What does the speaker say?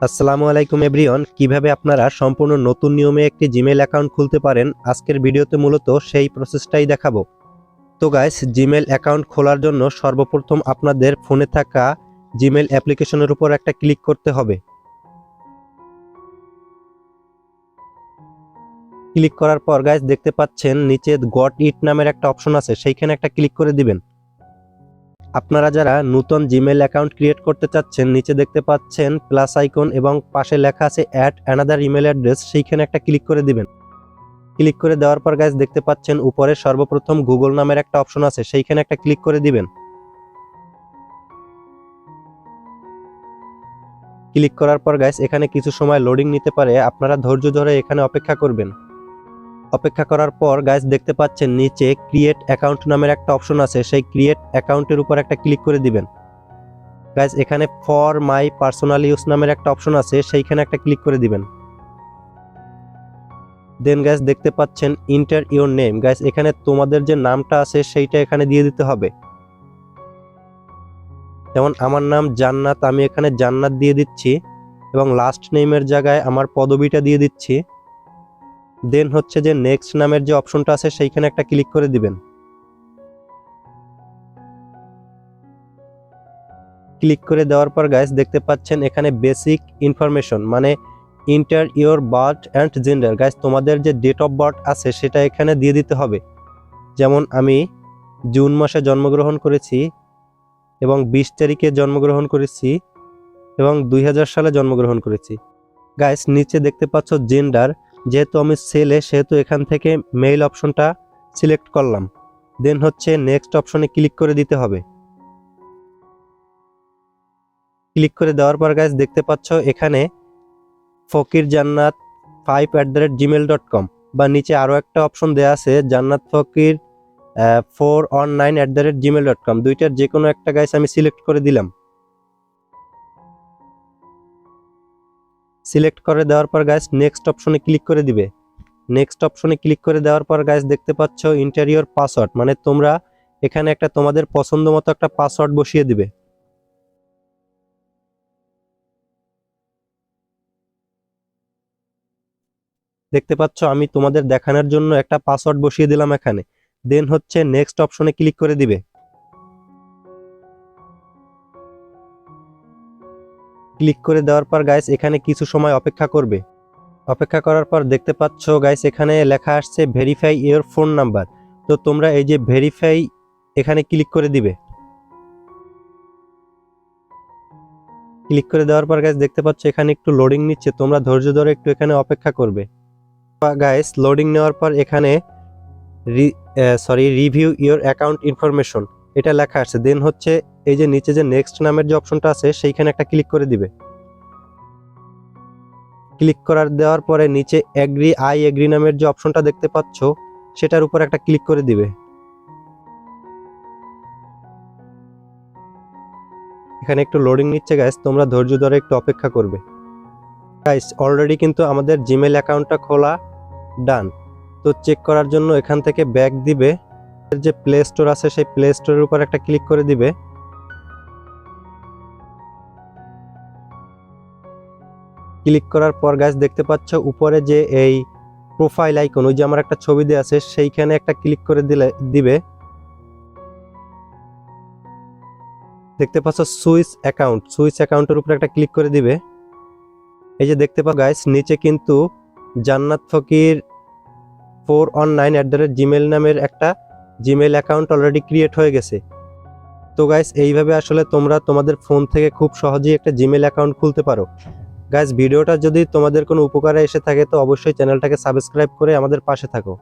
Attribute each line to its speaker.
Speaker 1: আসসালামু আলাইকুম এভরিওয়ান, কিভাবে আপনারা সম্পূর্ণ নতুন নিয়মে একটি জিমেইল অ্যাকাউন্ট খুলতে পারেন আজকের ভিডিওতে মূলত সেই প্রসেসটাই দেখাবো। তো গাইস, জিমেইল অ্যাকাউন্ট খোলার জন্য সর্বপ্রথম আপনাদের ফোনে থাকা জিমেইল অ্যাপ্লিকেশনের উপর একটা ক্লিক করতে হবে। ক্লিক করার পর গাইস দেখতে পাচ্ছেন নিচে গট ইট নামের একটা অপশন আছে, সেইখানে একটা ক্লিক করে দিবেন। আপনারা যারা নতুন জিমেইল অ্যাকাউন্ট ক্রিয়েট করতে চাচ্ছেন, নিচে দেখতে পাচ্ছেন প্লাস আইকন এবং পাশে লেখা আছে অ্যাড অ্যানাদার ইমেল অ্যাড্রেস, সেইখানে একটা ক্লিক করে দিবেন। ক্লিক করে দেওয়ার পর গাইস দেখতে পাচ্ছেন উপরে সর্বপ্রথম গুগল নামের একটা অপশন আছে, সেইখানে একটা ক্লিক করে দিবেন। ক্লিক করার পর গাইস এখানে কিছু সময় লোডিং নিতে পারে, আপনারা ধৈর্য ধরে এখানে অপেক্ষা করবেন। অপেক্ষা করার পর গাইস দেখতে পাচ্ছেন নিচে ক্রিয়েট অ্যাকাউন্ট নামের একটা অপশন আছে, সেই ক্রিয়েট অ্যাকাউন্টের উপর একটা ক্লিক করে দিবেন। গাইস এখানে ফর মাই পার্সোনাল ইউজ নামের একটা অপশন আছে, সেইখানে একটা ক্লিক করে দিবেন। দেন গাইস দেখতে পাচ্ছেন ইন্টার ইওর নেম, গাইস এখানে তোমাদের যে নামটা আছে সেইটা এখানে দিয়ে দিতে হবে। যেমন আমার নাম জান্নাত, আমি এখানে জান্নাত দিয়ে দিচ্ছি এবং লাস্ট নেমের জায়গায় আমার পদবিটা দিয়ে দিচ্ছি। দেন হচ্ছে যে নেক্সট নামের যে অপশনটা আছে সেইখানে একটা ক্লিক করে দিবেন। ক্লিক করে দেওয়ার পর গাইস দেখতে পাচ্ছেন এখানে বেসিক ইনফরমেশন মানে inter your birth and gender, guys তোমাদের যে ডেট অফ বার্থ আছে সেটা এখানে দিয়ে দিতে হবে। যেমন আমি জুন মাসে জন্মগ্রহণ করেছি এবং 20 তারিখে জন্মগ্রহণ করেছি এবং 2000 সালে জন্মগ্রহণ করেছি। গাইস নিচে দেখতে পাচ্ছ জেন্ডার, যেহেতু আমি ছেলে সেহেতু এখান থেকে মেল অপশনটা সিলেক্ট করলাম। দেন হচ্ছে নেক্সট অপশনে ক্লিক করে দিতে হবে। ক্লিক করে দেওয়ার পর গাইস দেখতে পাচ্ছ এখানে fakirjannat5@gmail.com বা নিচে আরও একটা অপশন দেওয়া আছে jannatfakir419@gmail.com, দুইটার যে কোনো একটা গাইস আমি সিলেক্ট করে দিলাম। সিলেক্ট করে দেওয়ার পর গাইস নেক্সট অপশনে ক্লিক করে দিবে। নেক্সট অপশনে ক্লিক করে দেওয়ার পর গাইস দেখতে পাচ্ছ ইন্টারিয়র পাসওয়ার্ড, মানে তোমরা এখানে একটা তোমাদের পছন্দ মতো একটা পাসওয়ার্ড বসিয়ে দিবে। দেখতে পাচ্ছ আমি তোমাদের দেখানোর জন্য একটা পাসওয়ার্ড বসিয়ে দিলাম এখানে। দেন হচ্ছে নেক্সট অপশনে ক্লিক করে দিবে। ক্লিক করে দেওয়ার পর গাইস এখানে কিছু সময় অপেক্ষা করবে। অপেক্ষা করার পর দেখতে পাচ্ছ গাইস এখানে লেখা আসছে ভেরিফাই ইওর ফোন নাম্বার, তো তোমরা এই যে ভেরিফাই এখানে ক্লিক করে দিবে। ক্লিক করে দেওয়ার পর গাইস দেখতে পাচ্ছ এখানে একটু লোডিং নিচ্ছে, তোমরা ধৈর্য ধরে একটু এখানে অপেক্ষা করবে। গাইস লোডিং নেওয়ার পর এখানে রিভিউ ইওর অ্যাকাউন্ট ইনফরমেশন এটা লেখা আছে। দেন হচ্ছে এই যে নিচে যে নেক্সট নামের যে অপশনটা আছে সেইখানে একটা ক্লিক করে দিবে। ক্লিক করার দেওয়ার পরে নিচে আই এগ্রি নামের যে অপশনটা দেখতে পাচ্ছ সেটার উপর একটা ক্লিক করে দিবে। এখানে একটু লোডিং নিচ্ছে গাইস, তোমরা ধৈর্য ধরে একটু অপেক্ষা করবে। গাইস অলরেডি কিন্তু আমাদের জিমেইল অ্যাকাউন্টটা খোলা ডান। তো চেক করার জন্য এখান থেকে ব্যাক দিবে, যে প্লে স্টোর আছে সেই প্লে স্টোরের উপর একটা ক্লিক করে দিবে। ক্লিক করার পর গাইস দেখতে পাচ্ছ উপরে যে এই প্রোফাইল আইকন, ওই যে আমার একটা ছবি দেওয়া আছে সেইখানে একটা ক্লিক করে দিবে। দেখতে পাচ্ছ সুইচ অ্যাকাউন্টের উপর একটা ক্লিক করে দিবে। এই যে দেখতে পাচ্ছ গাইস নিচে কিন্তু জান্নাত ফকির 419@gmail নামের একটা জিমেইল অ্যাকাউন্ট অলরেডি ক্রিয়েট হয়ে গেছে। তো গাইস এইভাবে আসলে তোমরা তোমাদের ফোন থেকে খুব সহজেই একটা জিমেইল অ্যাকাউন্ট খুলতে পারো। গাইস ভিডিওটা যদি তোমাদের কোনো উপকারে এসে থাকে তো অবশ্যই চ্যানেলটাকে সাবস্ক্রাইব করে আমাদের পাশে থাকো।